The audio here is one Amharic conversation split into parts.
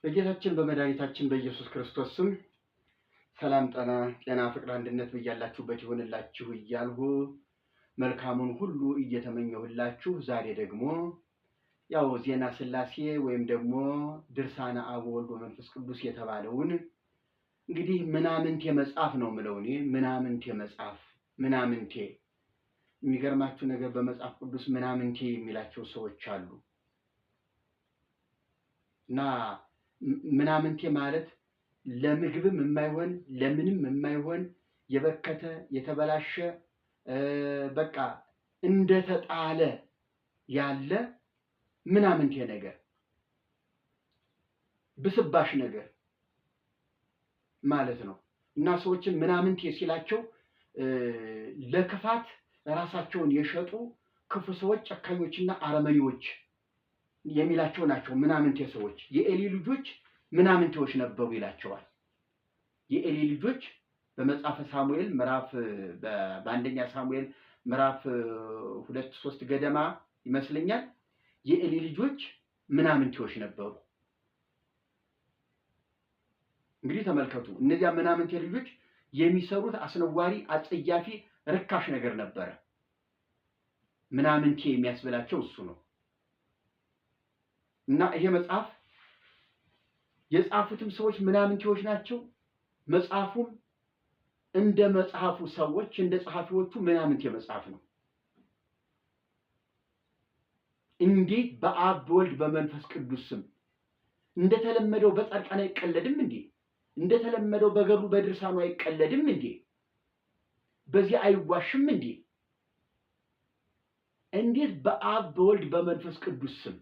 በጌታችን በመድኃኒታችን በኢየሱስ ክርስቶስ ስም ሰላም ጤና ፍቅር አንድነት በያላችሁበት ይሆንላችሁ እያልሁ መልካሙን ሁሉ እየተመኘሁላችሁ ዛሬ ደግሞ ያው ዜና ሥላሴ ወይም ደግሞ ድርሳነ አብ ወወልድ ወመንፈስ ቅዱስ የተባለውን እንግዲህ ምናምንቴ መጽሐፍ ነው የምለው እኔ ምናምንቴ መጽሐፍ ምናምንቴ የሚገርማችሁ ነገር በመጽሐፍ ቅዱስ ምናምንቴ የሚላቸው ሰዎች አሉ እና ምናምንቴ ማለት ለምግብም የማይሆን ለምንም የማይሆን የበከተ የተበላሸ በቃ እንደተጣለ ያለ ምናምንቴ ነገር ብስባሽ ነገር ማለት ነው እና ሰዎችን ምናምንቴ ሲላቸው ለክፋት ራሳቸውን የሸጡ ክፉ ሰዎች ጨካኞችና አረመኔዎች የሚላቸው ናቸው ምናምንቴ ሰዎች የኤሊ ልጆች ምናምንቴዎች ነበሩ ይላቸዋል የኤሊ ልጆች በመጽሐፈ ሳሙኤል ምዕራፍ በአንደኛ ሳሙኤል ምዕራፍ 2-3 ገደማ ይመስለኛል የኤሊ ልጆች ምናምንቴዎች ነበሩ እንግዲህ ተመልከቱ እነዚያ ምናምንቴ ልጆች የሚሰሩት አስነዋሪ አጸያፊ ርካሽ ነገር ነበረ ምናምንቴ የሚያስበላቸው እሱ ነው እና ይሄ መጽሐፍ የጻፉትም ሰዎች ምናምንቴዎች ናቸው መጽሐፉም እንደ መጽሐፉ ሰዎች እንደ ጸሐፊዎቹ ምናምንቴ መጽሐፍ ነው እንዴት በአብ በወልድ በመንፈስ ቅዱስ ስም እንደተለመደው በጻድቃን አይቀለድም እንዴ እንደተለመደው በገድሉ በድርሳኑ አይቀለድም እንዴ በዚህ አይዋሽም እንዴ እንዴት በአብ በወልድ በመንፈስ ቅዱስ ስም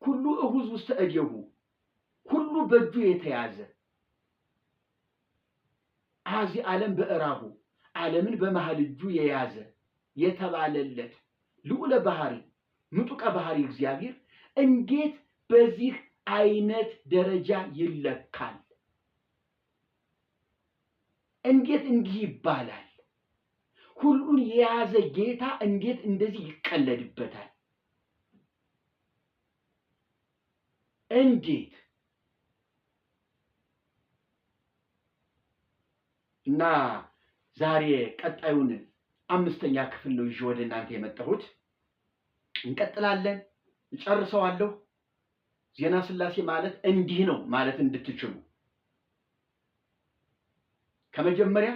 ሁሉ እሁዝ ውስጥ እዴሁ ሁሉ በእጁ የተያዘ አዚ ዓለም በእራሁ ዓለምን በመሃል እጁ የያዘ የተባለለት ልዑለ ባህሪ ምጡቀ ባህሪ እግዚአብሔር እንዴት በዚህ አይነት ደረጃ ይለካል እንዴት እንዲህ ይባላል ሁሉን የያዘ ጌታ እንዴት እንደዚህ ይቀለድበታል እንዴት እና ዛሬ ቀጣዩን አምስተኛ ክፍል ነው ይዤ ወደ እናንተ የመጣሁት እንቀጥላለን እንጨርሰዋለሁ ዜና ሥላሴ ማለት እንዲህ ነው ማለት እንድትችሉ ከመጀመሪያ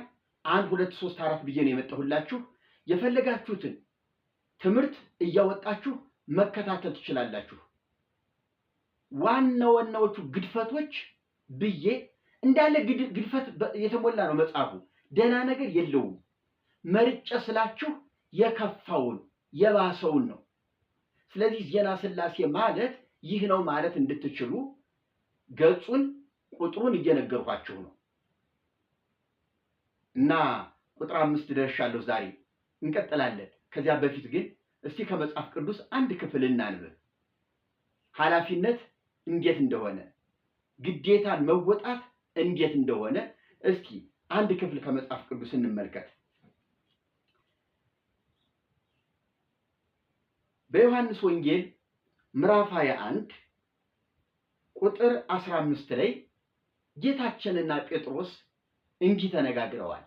1 2 3 4 ብዬ ነው የመጣሁላችሁ የፈለጋችሁትን ትምህርት እያወጣችሁ መከታተል ትችላላችሁ ዋናዎቹ ግድፈቶች ብዬ እንዳለ ግድፈት የተሞላ ነው መጽሐፉ ደህና ነገር የለውም መርጨ ስላችሁ የከፋውን የባሰውን ነው ስለዚህ ዜና ሥላሴ ማለት ይህ ነው ማለት እንድትችሉ ገጹን ቁጥሩን እየነገርኳችሁ ነው እና ቁጥር 5 ደርሻለሁ ዛሬ እንቀጥላለን ከዚያ በፊት ግን እስቲ ከመጽሐፍ ቅዱስ አንድ ክፍል እናንብብ ኃላፊነት እንዴት እንደሆነ ግዴታን መወጣት እንዴት እንደሆነ እስቲ አንድ ክፍል ከመጽሐፍ ቅዱስ እንመልከት በዮሐንስ ወንጌል ምዕራፍ 21 ቁጥር 15 ላይ ጌታችንና ጴጥሮስ እንዲህ ተነጋግረዋል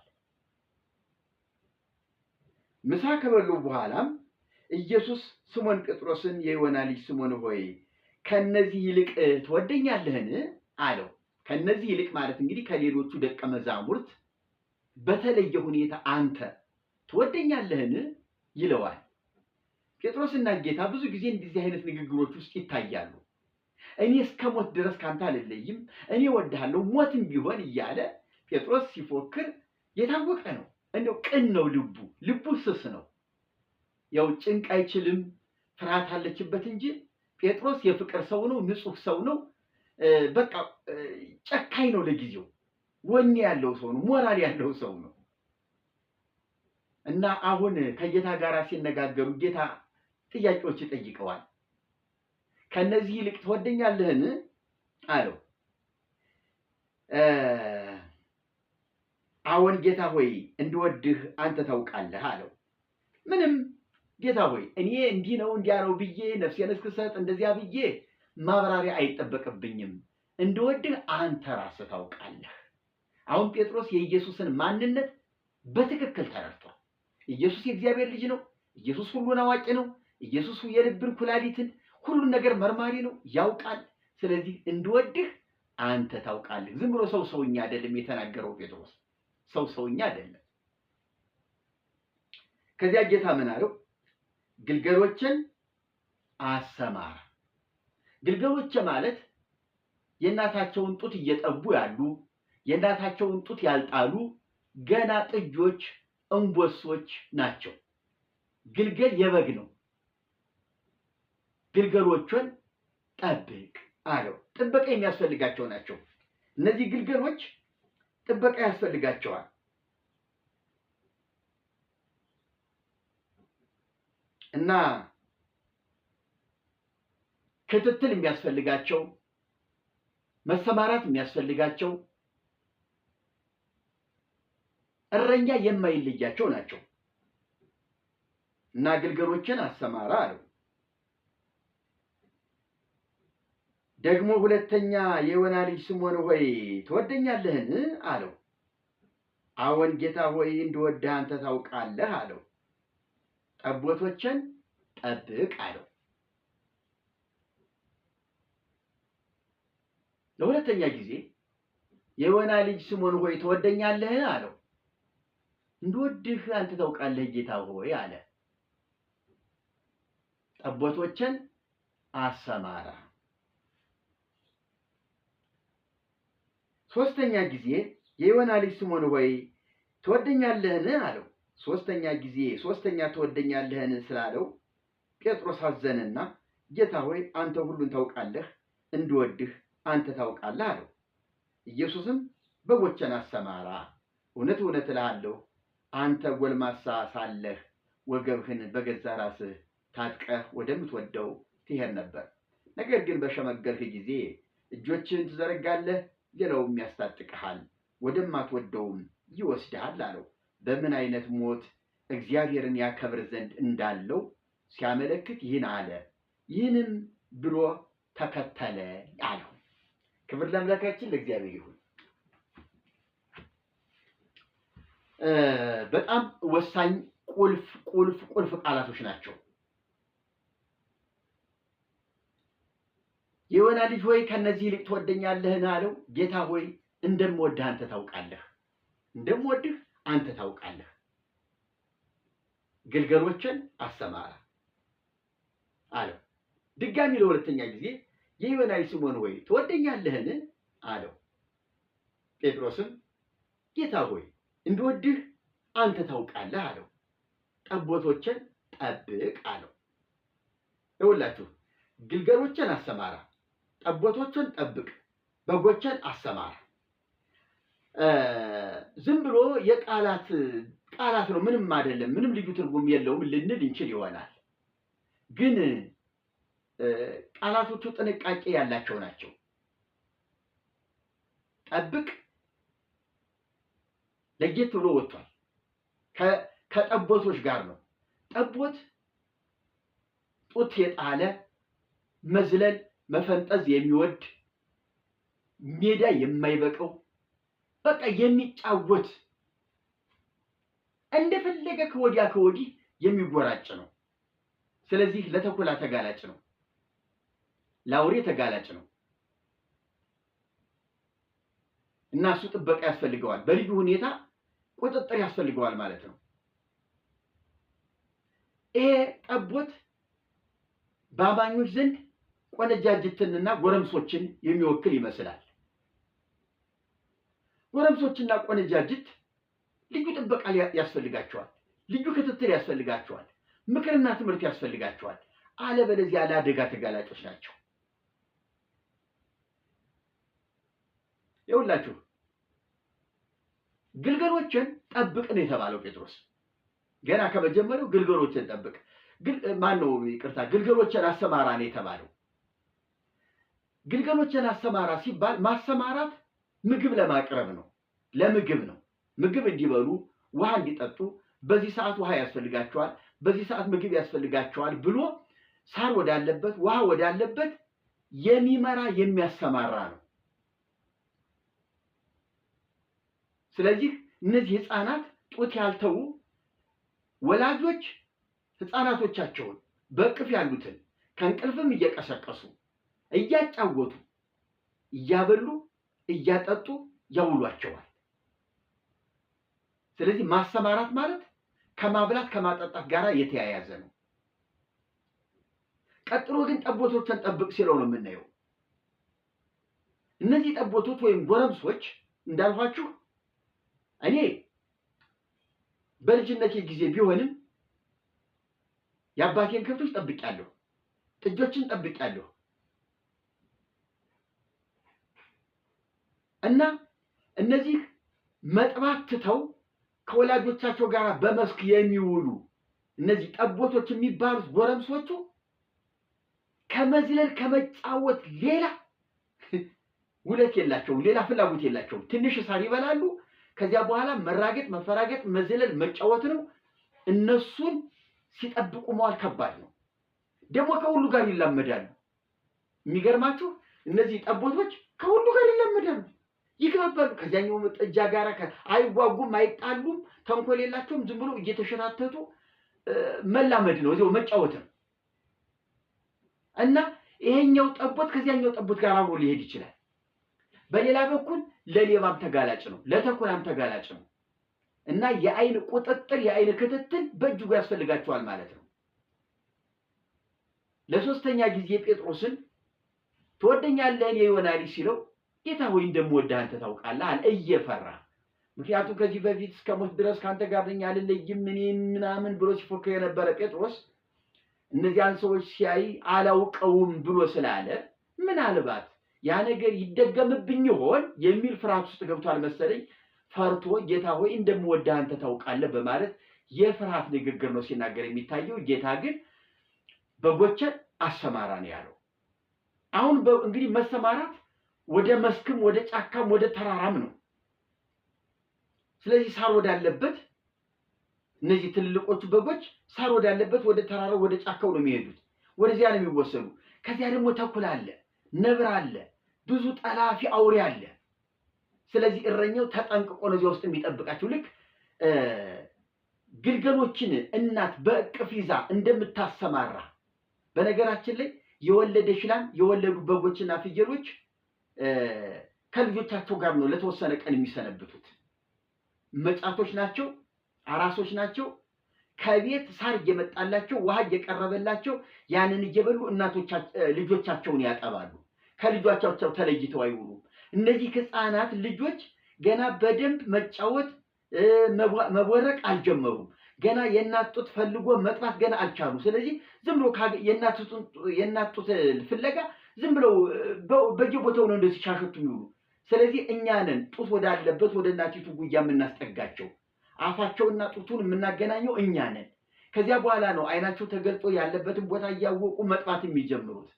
ምሳ ከበሉ በኋላም ኢየሱስ ስሞን ጴጥሮስን የዮና ልጅ ስሞን ሆይ ከነዚህ ይልቅ ትወደኛለህን አለው ከነዚህ ይልቅ ማለት እንግዲህ ከሌሎቹ ደቀ መዛሙርት በተለየ ሁኔታ አንተ ትወደኛለህን ይለዋል ጴጥሮስና ጌታ ብዙ ጊዜ እንደዚህ አይነት ንግግሮች ውስጥ ይታያሉ እኔ እስከ ሞት ድረስ ካንተ አልለይም እኔ እወድሃለሁ ሞትም ቢሆን እያለ ጴጥሮስ ሲፎክር የታወቀ ነው እንደው ቅን ነው ልቡ ስስ ነው ያው ጭንቅ አይችልም ፍርሃት አለችበት እንጂ ጴጥሮስ የፍቅር ሰው ነው ንጹህ ሰው ነው በቃ ጨካኝ ነው ለጊዜው ወኔ ያለው ሰው ነው ሞራል ያለው ሰው ነው እና አሁን ከጌታ ጋር ሲነጋገሩ ጌታ ጥያቄዎች ይጠይቀዋል ከነዚህ ይልቅ ትወደኛለህን አለው አሁን ጌታ ሆይ እንድወድህ አንተ ታውቃለህ አለው ምንም ጌታ ሆይ እኔ እንዲህ ነው እንዲያ ነው ብዬ ነፍሴን እስክሰጥ እንደዚያ ብዬ ማብራሪያ አይጠበቅብኝም። እንድወድህ አንተ ራስህ ታውቃለህ። አሁን ጴጥሮስ የኢየሱስን ማንነት በትክክል ተረድቷል። ኢየሱስ የእግዚአብሔር ልጅ ነው። ኢየሱስ ሁሉን አዋቂ ነው። ኢየሱስ የልብን ኩላሊትን ሁሉን ነገር መርማሪ ነው፣ ያውቃል። ስለዚህ እንድወድህ አንተ ታውቃለህ። ዝም ብሎ ሰውኛ አይደለም የተናገረው ጴጥሮስ፣ ሰውኛ አይደለም። ከዚያ ጌታ ምን አለው? ግልገሎችን አሰማራ። ግልገሎች ማለት የእናታቸውን ጡት እየጠቡ ያሉ፣ የእናታቸውን ጡት ያልጣሉ ገና ጥጆች፣ እንቦሶች ናቸው። ግልገል የበግ ነው። ግልገሎችን ጠብቅ አለው። ጥበቃ የሚያስፈልጋቸው ናቸው። እነዚህ ግልገሎች ጥበቃ ያስፈልጋቸዋል። እና ክትትል የሚያስፈልጋቸው፣ መሰማራት የሚያስፈልጋቸው፣ እረኛ የማይለያቸው ናቸው። እና ግልገሎችን አሰማራ አለው። ደግሞ ሁለተኛ የዮና ልጅ ስምዖን ሆይ ትወደኛለህን አለው። አዎን ጌታ ሆይ እንድወድህ አንተ ታውቃለህ አለው። ጠቦቶችን ጠብቅ አለው። ለሁለተኛ ጊዜ የዮና ልጅ ስምዖን ሆይ ትወደኛለህን አለው። እንድወድህ አንተ ታውቃለህ ጌታ ሆይ አለ። ጠቦቶችን አሰማራ። ሶስተኛ ጊዜ የዮና ልጅ ስምዖን ሆይ ትወደኛለህን አለው። ሶስተኛ ትወደኛለህን ስላለው ጴጥሮስ አዘነና ጌታ ሆይ አንተ ሁሉን ታውቃለህ፣ እንድወድህ አንተ ታውቃለህ አለው። ኢየሱስም በጎችን አሰማራ፣ እውነት እውነት እልሃለሁ አንተ ጎልማሳ ሳለህ ወገብህን በገዛ ራስህ ታጥቀህ ወደምትወደው ትሄድ ነበር። ነገር ግን በሸመገልህ ጊዜ እጆችህን ትዘረጋለህ፣ ሌላውም ያስታጥቅሃል፣ ወደማትወደውም ይወስድሃል አለው። በምን አይነት ሞት እግዚአብሔርን ያከብር ዘንድ እንዳለው ሲያመለክት ይህን አለ። ይህንም ብሎ ተከተለ አለው። ክብር ለአምላካችን ለእግዚአብሔር ይሁን። በጣም ወሳኝ ቁልፍ ቃላቶች ናቸው። የዮና ልጅ ሆይ ከነዚህ ይልቅ ትወደኛለህን አለው። ጌታ ሆይ እንደምወድህ አንተ ታውቃለህ፣ እንደምወድህ አንተ ታውቃለህ። ግልገሎችን አሰማራ አለው። ድጋሚ ለሁለተኛ ጊዜ የዮና ልጅ ስምዖን ሆይ ትወደኛለህን አለው። ጴጥሮስም ጌታ ሆይ እንድወድህ አንተ ታውቃለህ አለው። ጠቦቶችን ጠብቅ አለው። ይኸውላችሁ ግልገሎችን አሰማራ፣ ጠቦቶችን ጠብቅ፣ በጎችን አሰማራ። ዝም ብሎ የቃላት ነው፣ ምንም አይደለም፣ ምንም ልዩ ትርጉም የለውም ልንል እንችል ይሆናል። ግን ቃላቶቹ ጥንቃቄ ያላቸው ናቸው። ጠብቅ ለየት ብሎ ወጥቷል። ከጠቦቶች ጋር ነው። ጠቦት ጡት የጣለ መዝለል መፈንጠዝ የሚወድ ሜዳ የማይበቀው በቃ የሚጫወት እንደፈለገ ከወዲያ ከወዲህ የሚጎራጭ ነው። ስለዚህ ለተኩላ ተጋላጭ ነው፣ ለአውሬ ተጋላጭ ነው እና እሱ ጥበቃ ያስፈልገዋል። በልዩ ሁኔታ ቁጥጥር ያስፈልገዋል ማለት ነው። ይሄ ጠቦት በአማኞች ዘንድ ቆነጃጅትንና ጎረምሶችን የሚወክል ይመስላል። ጎረምሶችና ቆነጃጅት ልዩ ጥበቃ ያስፈልጋቸዋል፣ ልዩ ክትትል ያስፈልጋቸዋል፣ ምክርና ትምህርት ያስፈልጋቸዋል። አለበለዚያ ለአደጋ ተጋላጮች ናቸው። ይኸውላችሁ ግልገሎችን ጠብቅ ነው የተባለው ጴጥሮስ። ገና ከመጀመሪያው ግልገሎችን ጠብቅ ግልገሎችን አሰማራ ነው የተባለው። ግልገሎችን አሰማራ ሲባል ማሰማራት ምግብ ለማቅረብ ነው፣ ለምግብ ነው። ምግብ እንዲበሉ፣ ውሃ እንዲጠጡ፣ በዚህ ሰዓት ውሃ ያስፈልጋቸዋል፣ በዚህ ሰዓት ምግብ ያስፈልጋቸዋል ብሎ ሳር ወዳለበት ውሃ ወዳለበት የሚመራ የሚያሰማራ ነው። ስለዚህ እነዚህ ሕፃናት ጡት ያልተዉ ወላጆች ሕፃናቶቻቸውን በእቅፍ ያሉትን ከእንቅልፍም እየቀሰቀሱ እያጫወቱ እያበሉ እያጠጡ ያውሏቸዋል። ስለዚህ ማሰማራት ማለት ከማብላት ከማጠጣት ጋር የተያያዘ ነው። ቀጥሎ ግን ጠቦቶችን ጠብቅ ሲለው ነው የምናየው። እነዚህ ጠቦቶች ወይም ጎረምሶች እንዳልኋችሁ እኔ በልጅነቴ ጊዜ ቢሆንም የአባቴን ከብቶች ጠብቄያለሁ፣ ጥጆችን ጠብቄያለሁ እና እነዚህ መጥባት ትተው ከወላጆቻቸው ጋር በመስክ የሚውሉ እነዚህ ጠቦቶች የሚባሉት ጎረምሶቹ ከመዝለል ከመጫወት ሌላ ውለት የላቸውም፣ ሌላ ፍላጎት የላቸውም። ትንሽ ሳር ይበላሉ። ከዚያ በኋላ መራገጥ፣ መፈራገጥ፣ መዝለል፣ መጫወት ነው። እነሱን ሲጠብቁ መዋል ከባድ ነው። ደግሞ ከሁሉ ጋር ይላመዳሉ። የሚገርማችሁ እነዚህ ጠቦቶች ከሁሉ ጋር ይላመዳሉ፣ ይግባባሉ። ከዚያኛው ጥጃ ጋር አይጓጉም፣ አይጣሉም፣ ተንኮል የላቸውም። ዝም ብሎ እየተሸታተቱ መላመድ ነው፣ እዚያው መጫወት ነው። እና ይሄኛው ጠቦት ከዚያኛው ጠቦት ጋር አብሮ ሊሄድ ይችላል። በሌላ በኩል ለሌባም ተጋላጭ ነው፣ ለተኩላም ተጋላጭ ነው። እና የአይን ቁጥጥር የአይን ክትትል በእጅጉ ያስፈልጋቸዋል ማለት ነው። ለሶስተኛ ጊዜ ጴጥሮስን ትወደኛለህን የዮና ልጅ ሲለው ጌታ ሆይ እንደምወድህ አንተ ታውቃለህ አለ እየፈራ። ምክንያቱም ከዚህ በፊት እስከ ሞት ድረስ ከአንተ ጋር ነኝ አልለይም እኔ ምናምን ብሎ ሲፎክር የነበረ ጴጥሮስ እነዚያን ሰዎች ሲያይ አላውቀውም ብሎ ስላለ ምናልባት ያ ነገር ይደገምብኝ ይሆን የሚል ፍርሃት ውስጥ ገብቷል መሰለኝ። ፈርቶ ጌታ ሆይ እንደምወድህ አንተ ታውቃለህ በማለት የፍርሃት ንግግር ነው ሲናገር የሚታየው። ጌታ ግን በጎችን አሰማራ ነው ያለው። አሁን እንግዲህ መሰማራት ወደ መስክም ወደ ጫካም ወደ ተራራም ነው። ስለዚህ ሳር ወዳለበት እነዚህ ትልልቆቹ በጎች ሳር ወዳለበት ወደ ተራራው ወደ ጫካው ነው የሚሄዱት፣ ወደዚያ ነው የሚወሰዱ። ከዚያ ደግሞ ተኩላ አለ፣ ነብር አለ፣ ብዙ ጠላፊ አውሬ አለ። ስለዚህ እረኛው ተጠንቅቆ ነው እዚያ ውስጥ የሚጠብቃቸው። ልክ ግልገሎችን እናት በእቅፍ ይዛ እንደምታሰማራ። በነገራችን ላይ የወለደች ላም የወለዱ በጎችና ፍየሎች ከልጆቻቸው ጋር ነው ለተወሰነ ቀን የሚሰነብቱት። መጫቶች ናቸው፣ አራሶች ናቸው። ከቤት ሳር እየመጣላቸው ውሃ እየቀረበላቸው ያንን እየበሉ ልጆቻቸውን ያጠባሉ። ከልጆቻቸው ተለይተው አይውሉም። እነዚህ ሕፃናት ልጆች ገና በደንብ መጫወት መቦረቅ አልጀመሩም። ገና የእናት ጡት ፈልጎ መጥባት ገና አልቻሉም። ስለዚህ ዝም ብሎ የእናት ጡት ፍለጋ ዝም ብለው በየቦታው ነው እንደዚህ ሲሻሸቱ የሚውሉ። ስለዚህ እኛ ነን ጡት ወዳለበት ወደ እናቲቱ ጉያ የምናስጠጋቸው፣ አፋቸውና ጡቱን የምናገናኘው እኛ ነን። ከዚያ በኋላ ነው አይናቸው ተገልጦ ያለበትን ቦታ እያወቁ መጥባት የሚጀምሩት።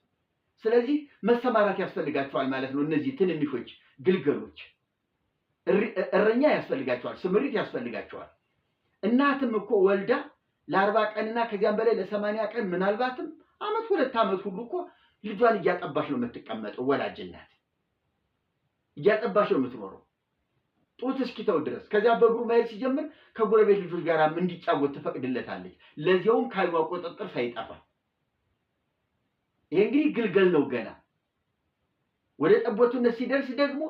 ስለዚህ መሰማራት ያስፈልጋቸዋል ማለት ነው። እነዚህ ትንንሾች ግልገሎች እረኛ ያስፈልጋቸዋል፣ ስምሪት ያስፈልጋቸዋል። እናትም እኮ ወልዳ ለ40 ቀንና ከዚያም በላይ ለ80 ቀን ምናልባትም ዓመት 2 ዓመት ሁሉ እኮ ልጇን እያጠባሽ ነው የምትቀመጠው። ወላጅ እናት እያጠባሽ ነው የምትኖረው ጡት እስኪተው ድረስ። ከዚያ በእግሩ መሄድ ሲጀምር ከጎረቤት ልጆች ጋር እንዲጫወት ትፈቅድለታለች፣ ለዚያውም ከዓይኗ ቁጥጥር ሳይጠፋ። ይሄ እንግዲህ ግልገል ነው። ገና ወደ ጠቦትነት ሲደርስ ደግሞ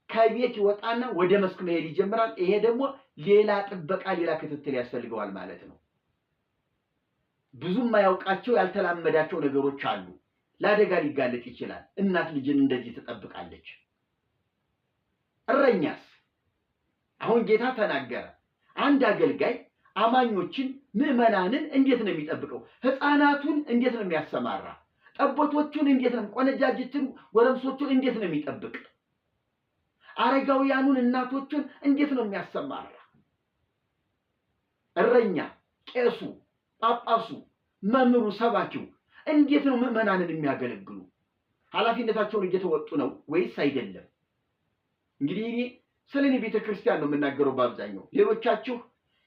ከቤት ይወጣና ወደ መስክ መሄድ ይጀምራል። ይሄ ደግሞ ሌላ ጥበቃ፣ ሌላ ክትትል ያስፈልገዋል ማለት ነው። ብዙም ማያውቃቸው ያልተላመዳቸው ነገሮች አሉ። ለአደጋ ሊጋለጥ ይችላል። እናት ልጅን እንደዚህ ትጠብቃለች። እረኛስ? አሁን ጌታ ተናገረ። አንድ አገልጋይ አማኞችን ምዕመናንን እንዴት ነው የሚጠብቀው? ሕፃናቱን እንዴት ነው የሚያሰማራ? ጠቦቶቹን እንዴት ነው፣ ቆነጃጅትን ጎረምሶቹን እንዴት ነው የሚጠብቅ? አረጋውያኑን እናቶቹን እንዴት ነው የሚያሰማራ? እረኛ፣ ቄሱ፣ ጳጳሱ፣ መምህሩ፣ ሰባኪው እንዴት ነው ምዕመናንን የሚያገለግሉ? ኃላፊነታቸውን እየተወጡ ነው ወይስ አይደለም? እንግዲህ እኔ ስለ እኔ ቤተክርስቲያን ነው የምናገረው በአብዛኛው። ሌሎቻችሁ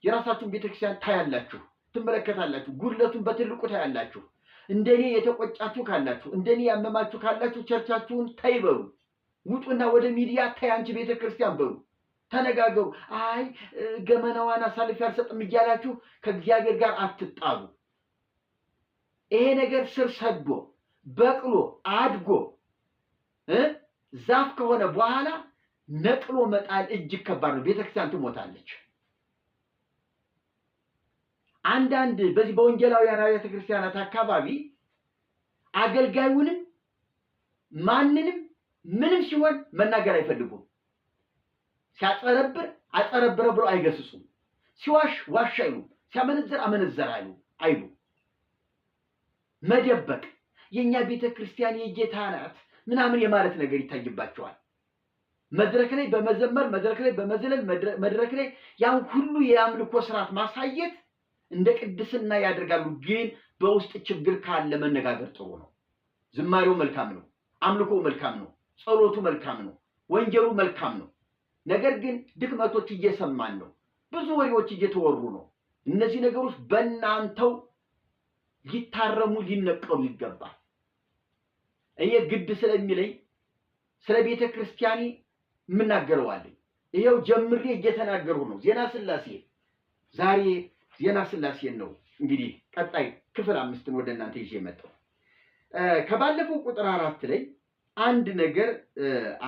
የራሳችሁን ቤተክርስቲያን ታያላችሁ፣ ትመለከታላችሁ፣ ጉድለቱን በትልቁ ታያላችሁ። እንደኔ የተቆጫችሁ ካላችሁ፣ እንደኔ ያመማችሁ ካላችሁ ቸርቻችሁን ተይበሉ። ውጡና ወደ ሚዲያ ተይ አንቺ ቤተክርስቲያን በሉ፣ ተነጋገሩ። አይ ገመናዋን አሳልፌ አልሰጥም እያላችሁ ከእግዚአብሔር ጋር አትጣሉ። ይሄ ነገር ስር ሰዶ በቅሎ አድጎ ዛፍ ከሆነ በኋላ ነቅሎ መጣል እጅግ ከባድ ነው። ቤተክርስቲያን ትሞታለች። አንዳንድ በዚህ በወንጌላውያን አብያተ ክርስቲያናት አካባቢ አገልጋዩንም ማንንም ምንም ሲሆን መናገር አይፈልጉም። ሲያጸረብር አጸረብረ ብሎ አይገስጹም። ሲዋሽ ዋሽ አይሉም። ሲያመነዘር አመነዘር አይሉ መደበቅ የኛ ቤተክርስቲያን የጌታ ናት ምናምን የማለት ነገር ይታይባቸዋል። መድረክ ላይ በመዘመር መድረክ ላይ በመዝለል መድረክ ላይ ያን ሁሉ የአምልኮ ስርዓት ማሳየት እንደ ቅድስና ያደርጋሉ። ግን በውስጥ ችግር ካለ መነጋገር ጥሩ ነው። ዝማሬው መልካም ነው፣ አምልኮው መልካም ነው፣ ጸሎቱ መልካም ነው፣ ወንጌሉ መልካም ነው። ነገር ግን ድክመቶች እየሰማን ነው፣ ብዙ ወሬዎች እየተወሩ ነው። እነዚህ ነገሮች በእናንተው ሊታረሙ ሊነቀሉ ይገባል። እኔ ግድ ስለሚለኝ ስለ ቤተ ክርስቲያኔ የምናገረዋለሁ። ይሄው ጀምሬ እየተናገርሁ ነው። ዜና ሥላሴ ዛሬ ዜና ሥላሴን ነው እንግዲህ ቀጣይ ክፍል 5 ወደ እናንተ ይዤ መጣሁ። ከባለፈው ቁጥር 4 ላይ አንድ ነገር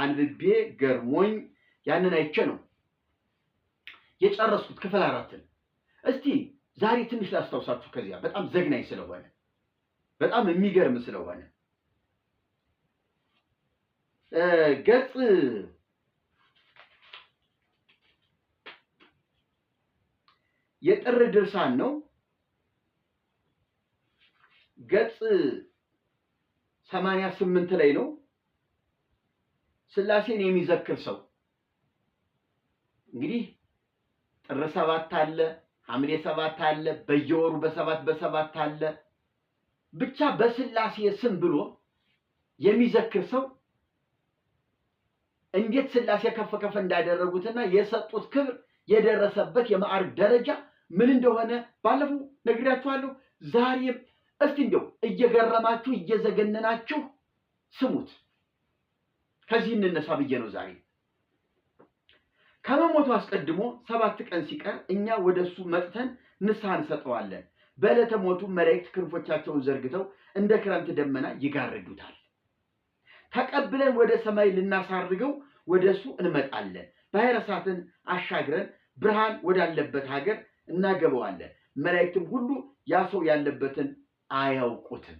አንብቤ ገርሞኝ ያንን አይቼ ነው የጨረስኩት ክፍል 4። እስቲ ዛሬ ትንሽ ላስታውሳችሁ ከዚያ በጣም ዘግናኝ ስለሆነ በጣም የሚገርም ስለሆነ ገጽ የጥር ድርሳን ነው። ገጽ 88 ላይ ነው። ሥላሴን የሚዘክር ሰው እንግዲህ ጥር 7 አለ፣ ሐምሌ 7 አለ፣ በየወሩ በሰባት አለ። ብቻ በሥላሴ ስም ብሎ የሚዘክር ሰው እንዴት ሥላሴ ከፍ ከፍ እንዳደረጉትና የሰጡት ክብር የደረሰበት የማዕረግ ደረጃ ምን እንደሆነ ባለፈው ነግሬያችኋለሁ። ዛሬም እስቲ እንደው እየገረማችሁ እየዘገነናችሁ ስሙት። ከዚህ እንነሳ ብዬ ነው ዛሬ። ከመሞቱ አስቀድሞ 7 ቀን ሲቀር እኛ ወደሱ መጥተን ንስሐ እንሰጠዋለን። በዕለተ ሞቱ መላእክት ክንፎቻቸውን ዘርግተው እንደ ክረምት ደመና ይጋርዱታል። ተቀብለን ወደ ሰማይ ልናሳርገው ወደሱ እንመጣለን። ባሕረ እሳትን አሻግረን ብርሃን ወዳለበት ሀገር እናገባዋለን። መላእክትም ሁሉ ያ ሰው ያለበትን አያውቁትም።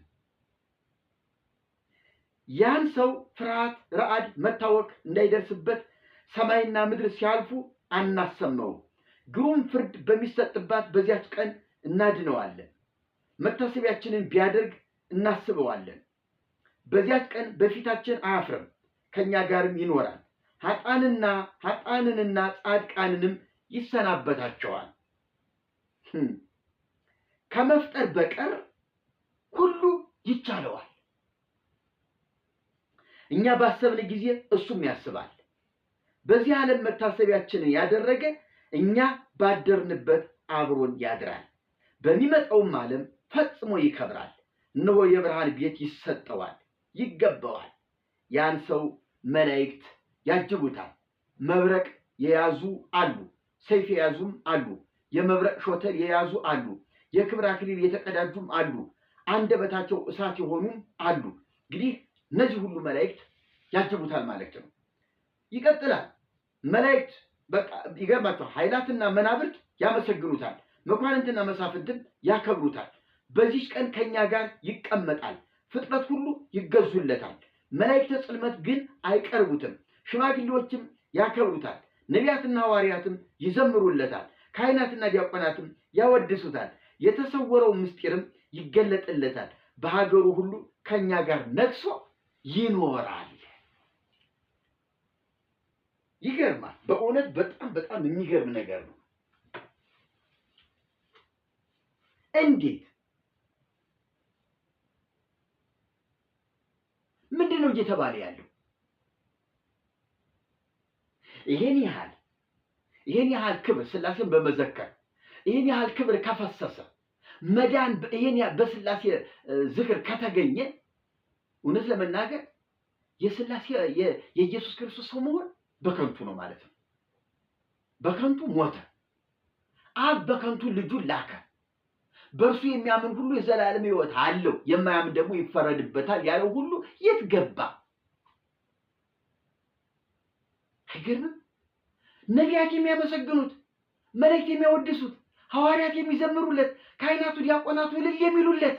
ያን ሰው ፍርሃት፣ ረዓድ፣ መታወክ እንዳይደርስበት ሰማይና ምድር ሲያልፉ አናሰማው። ግሩም ፍርድ በሚሰጥባት በዚያች ቀን እናድነዋለን። መታሰቢያችንን ቢያደርግ እናስበዋለን። በዚያች ቀን በፊታችን አያፍርም፣ ከኛ ጋርም ይኖራል። ኃጥአንንና ጻድቃንንም ይሰናበታቸዋል። ከመፍጠር በቀር ሁሉ ይቻለዋል። እኛ ባሰብን ጊዜ እሱም ያስባል። በዚህ ዓለም መታሰቢያችንን ያደረገ እኛ ባደርንበት አብሮን ያድራል። በሚመጣውም ዓለም ፈጽሞ ይከብራል። እነሆ የብርሃን ቤት ይሰጠዋል፣ ይገባዋል። ያን ሰው መላእክት ያጅቡታል። መብረቅ የያዙ አሉ፣ ሰይፍ የያዙም አሉ፣ የመብረቅ ሾተል የያዙ አሉ፣ የክብር አክሊል የተቀዳጁም አሉ፣ አንደበታቸው እሳት የሆኑም አሉ። እንግዲህ እነዚህ ሁሉ መላእክት ያጅቡታል ማለት ነው። ይቀጥላል። መላእክት በቃ ይገርማቸዋል። ኃይላትና መናብርት ያመሰግኑታል፣ መኳንንትና መሳፍንትም ያከብሩታል። በዚህ ቀን ከኛ ጋር ይቀመጣል፣ ፍጥረት ሁሉ ይገዙለታል። መላእክተ ጽልመት ግን አይቀርቡትም፣ ሽማግሌዎችም ያከብሩታል፣ ነቢያትና ሐዋርያትም ይዘምሩለታል፣ ካህናትና ዲያቆናትም ያወድሱታል። የተሰወረው ምስጢርም ይገለጥለታል። በሀገሩ ሁሉ ከኛ ጋር ነግሶ ይኖራል። ይገርማል። በእውነት በጣም በጣም የሚገርም ነገር ነው። እንዴት ምንድን ነው እየተባለ ያለው? ይሄን ያህል ክብር ሥላሴን በመዘከር ይሄን ያህል ክብር ከፈሰሰ መዳን ይሄን በስላሴ ዝክር ከተገኘ እውነት ለመናገር የስላሴ የኢየሱስ ክርስቶስ ሰው መሆን በከንቱ ነው ማለት ነው። በከንቱ ሞተ። አብ በከንቱ ልጁን ላከ። በእርሱ የሚያምን ሁሉ የዘላለም ሕይወት አለው፣ የማያምን ደግሞ ይፈረድበታል ያለው ሁሉ የት ገባ? አይገርምም? ነቢያት የሚያመሰግኑት፣ መላእክት የሚያወድሱት፣ ሐዋርያት የሚዘምሩለት፣ ካህናቱ ዲያቆናቱ እልል የሚሉለት።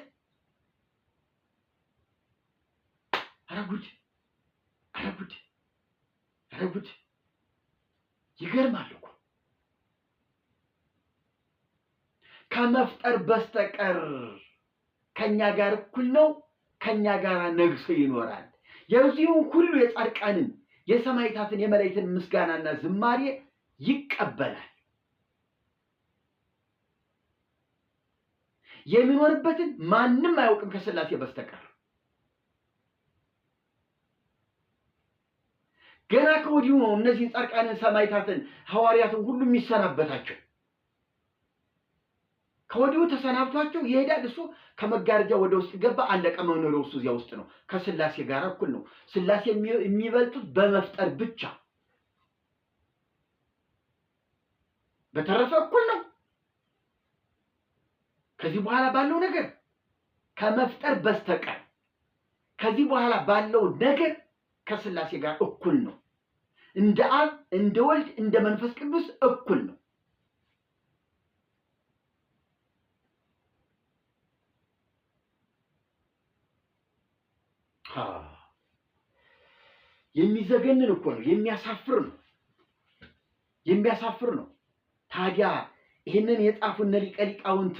ኧረ ጉድ! ኧረ ጉድ! ኧረ ጉድ! ይገርማል እኮ ከመፍጠር በስተቀር ከኛ ጋር እኩል ነው፣ ከኛ ጋር ነግሶ ይኖራል። የዚሁን ሁሉ የጻድቃንን የሰማዕታትን የመላእክትን ምስጋናና ዝማሬ ይቀበላል። የሚኖርበትን ማንም አያውቅም ከስላሴ በስተቀር። ገና ከወዲሁ ነው እነዚህን ጻድቃንን ሰማዕታትን ሐዋርያትን ሁሉ የሚሰናበታቸው። ከወዲሁ ተሰናብቷቸው ይሄዳል። እሱ ከመጋረጃ ወደ ውስጥ ገባ፣ አለቀ። መኖሪያው እሱ እዚያ ውስጥ ነው። ከስላሴ ጋር እኩል ነው። ስላሴ የሚበልጡት በመፍጠር ብቻ፣ በተረፈ እኩል ነው። ከዚህ በኋላ ባለው ነገር ከመፍጠር በስተቀር ከዚህ በኋላ ባለው ነገር ከስላሴ ጋር እኩል ነው። እንደ አብ እንደ ወልድ እንደ መንፈስ ቅዱስ እኩል ነው። የሚዘገንን እኮ ነው። የሚያሳፍር ነው። የሚያሳፍር ነው። ታዲያ ይህንን የጻፉ እነ ሊቀ ሊቃውንት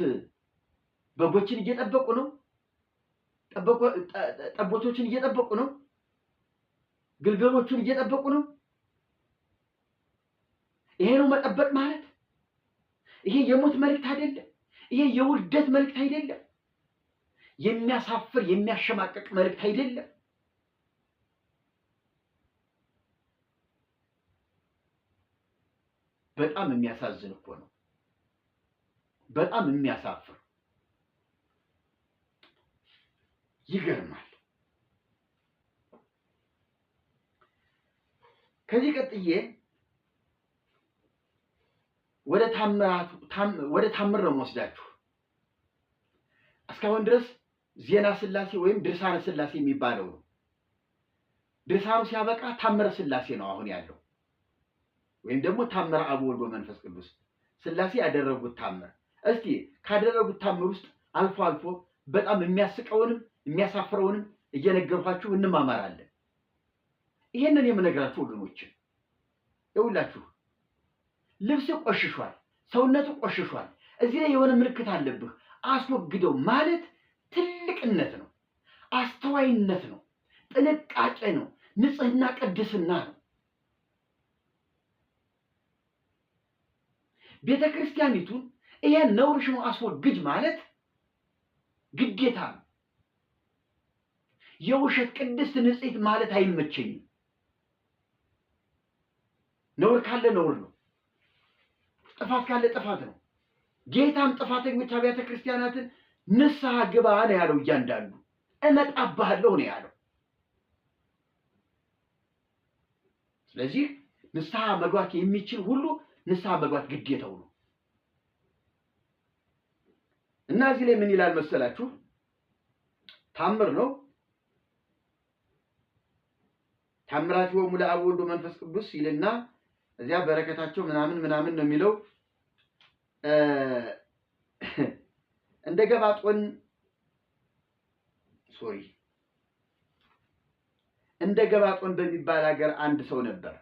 በጎችን እየጠበቁ ነው። ጠቦቶችን እየጠበቁ ነው። ግልገሎቹን እየጠበቁ ነው። ይሄ ነው መጠበቅ ማለት። ይሄ የሞት መልእክት አይደለም። ይሄ የውርደት መልእክት አይደለም። የሚያሳፍር የሚያሸማቀቅ መልእክት አይደለም። በጣም የሚያሳዝን እኮ ነው። በጣም የሚያሳፍር ይገርማል። ከዚህ ቀጥዬ ወደ ታምር ነው የምወስዳችሁ። እስካሁን ድረስ ዜና ስላሴ ወይም ድርሳነ ስላሴ የሚባለው ነው። ድርሳኑ ሲያበቃ ታምረ ስላሴ ነው አሁን ያለው፣ ወይም ደግሞ ታምረ አብ ወልድ ወመንፈስ ቅዱስ ስላሴ ያደረጉት ታምር። እስቲ ካደረጉት ታምር ውስጥ አልፎ አልፎ በጣም የሚያስቀውንም የሚያሳፍረውንም እየነገርኳችሁ እንማማራለን። ይሄንን የምነግራችሁ ወገኖች ይኸውላችሁ፣ ልብስ ቆሽሿል፣ ሰውነቱ ቆሽሿል፣ እዚህ ላይ የሆነ ምልክት አለብህ፣ አስወግደው ማለት ትልቅነት ነው፣ አስተዋይነት ነው፣ ጥንቃቄ ነው፣ ንጽህና ቅድስና ነው። ቤተ ክርስቲያኒቱን ይሄን ነውርሽ ነው አስወግጅ ማለት ግዴታ ነው። የውሸት ቅድስት ንጽሕት ማለት አይመቸኝም። ነውር ካለ ነውር ነው፣ ጥፋት ካለ ጥፋት ነው። ጌታም ጥፋተኞች አብያተ ክርስቲያናትን ንስሐ ግባ ነው ያለው። እያንዳንዱ እመጣብሃለሁ ነው ያለው። ስለዚህ ንስሐ መግባት የሚችል ሁሉ ንስሐ መግባት ግዴታው ነው። እና እዚህ ላይ ምን ይላል መሰላችሁ? ታምር ነው። ታምራቲሆሙ ለአብ ወወልድ ወመንፈስ ቅዱስ ይልና እዚያ በረከታቸው ምናምን ምናምን ነው የሚለው። እንደ ገባጦን በሚባል ሀገር አንድ ሰው ነበር።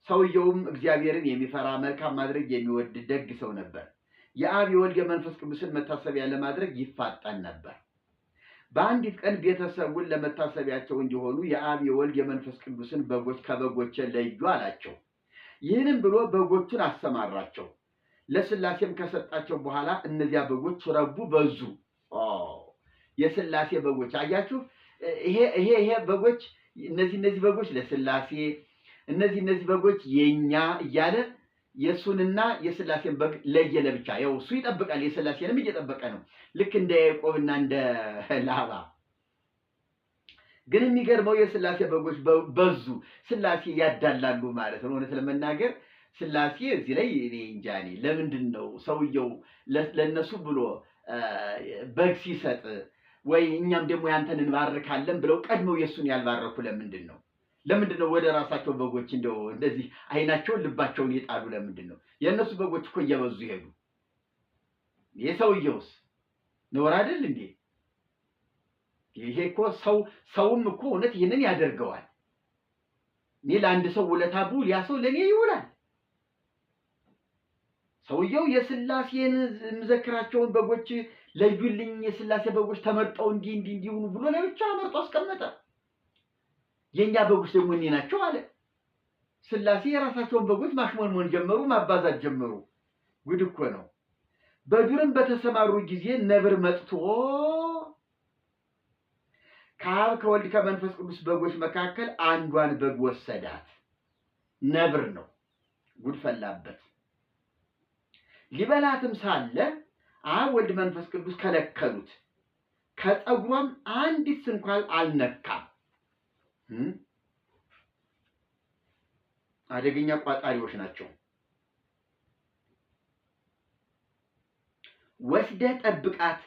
ሰውየውም እግዚአብሔርን የሚፈራ መልካም ማድረግ የሚወድ ደግ ሰው ነበር። የአብ የወልድ የመንፈስ ቅዱስን መታሰቢያ ለማድረግ ይፋጠን ነበር። በአንዲት ቀን ቤተሰቡን ለመታሰቢያቸው እንዲሆኑ የአብ የወልድ የመንፈስ ቅዱስን በጎች ከበጎቼ ለዩ አላቸው። ይህንም ብሎ በጎቹን አሰማራቸው። ለስላሴም ከሰጣቸው በኋላ እነዚያ በጎች ረቡ፣ በዙ። የስላሴ በጎች አያችሁ። ይሄ በጎች እነዚህ በጎች ለስላሴ፣ እነዚህ በጎች የኛ እያለ የሱንና የስላሴን በግ ለየ ለብቻ። ያው እሱ ይጠብቃል፣ የስላሴንም እየጠበቀ ነው፣ ልክ እንደ ያዕቆብና እንደ ላባ። ግን የሚገርመው የስላሴ በጎች በዙ። ስላሴ ያዳላሉ ማለት ነው። እውነት ለመናገር ስላሴ እዚህ ላይ እኔ እንጃ ለምንድን ነው ሰውየው ለነሱ ብሎ በግ ሲሰጥ ወይ እኛም ደግሞ ያንተን እንባርካለን ብለው ቀድመው የሱን ያልባረኩ ለምንድን ነው? ለምንድን ነው ወደ ራሳቸው በጎች እንደው እንደዚህ አይናቸውን ልባቸውን የጣሉ? ለምንድን ነው? የእነሱ በጎች እኮ እየበዙ ሄዱ። የሰውየውስ ነውር አይደል እንዴ? ይሄ እኮ ሰውም እኮ እውነት ይህንን ያደርገዋል። እኔ ለአንድ ሰው ውለታ ብውል ያ ሰው ለእኔ ይውላል። ሰውየው የስላሴን የምዘክራቸውን በጎች ለዩልኝ፣ የስላሴ በጎች ተመርጠው እንዲሆኑ ብሎ ለብቻ መርጦ አስቀመጠ። የኛ በጎች ደግሞ እኔ ናቸው አለ። ስላሴ የራሳቸውን በጎች ማሽሞንሞን ጀመሩ፣ ማባዛት ጀመሩ። ጉድ እኮ ነው። በዱርም በተሰማሩ ጊዜ ነብር መጥቶ ከአብ ከወልድ ከመንፈስ ቅዱስ በጎች መካከል አንዷን በግ ወሰዳት። ነብር ነው። ጉድ ፈላበት። ሊበላትም ሳለ አብ ወልድ መንፈስ ቅዱስ ከለከሉት። ከፀጉሯም አንዲት እንኳን አልነካም። አደገኛ ቋጣሪዎች ናቸው። ወስደህ ጠብቃት፣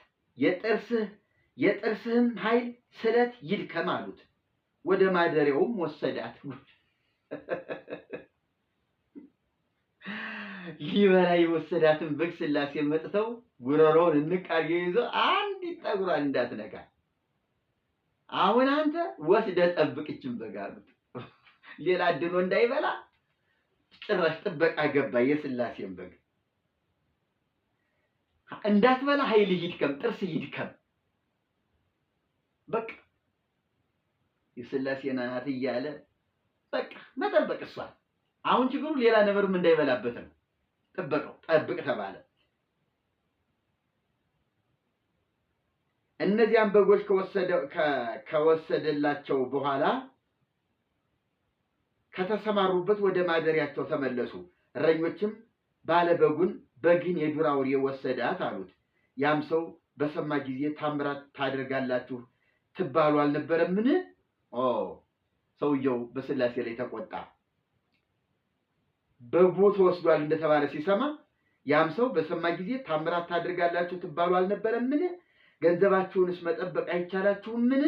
የጥርስህም ኃይል ስለት ይድከም አሉት። ወደ ማደሪያውም ወሰዳት። ሊበላ የወሰዳትን በግ ስላሴ መጥተው ጉሮሮውን እንቃጌ ይዞ አንዲት ጠጉሯን እንዳትነካ አሁን አንተ ወስደህ ጠብቅችን በግ አሉት። ሌላ ድኖ እንዳይበላ ጭራሽ ጥበቃ ገባ። የስላሴን በግ እንዳትበላ ኃይል ይድከም፣ ጥርስ ይድከም። በቃ የስላሴን ናት እያለ በቃ መጠበቅ እሷል። አሁን ችግሩ ሌላ ነብርም እንዳይበላበት ነው። ጠበቀው፣ ጠብቅ ተባለ። እነዚያን በጎች ከወሰደላቸው በኋላ ከተሰማሩበት ወደ ማደሪያቸው ተመለሱ። እረኞችም ባለበጉን በግን የዱር አውሬ ወሰዳት አሉት። ያም ሰው በሰማ ጊዜ ታምራት ታደርጋላችሁ ትባሉ አልነበረምን? ሰውየው በስላሴ ላይ ተቆጣ። በጉ ተወስዷል እንደተባለ ሲሰማ ያም ሰው በሰማ ጊዜ ታምራት ታደርጋላችሁ ትባሉ አልነበረምን? ገንዘባችሁንስ መጠበቅ አይቻላችሁምን?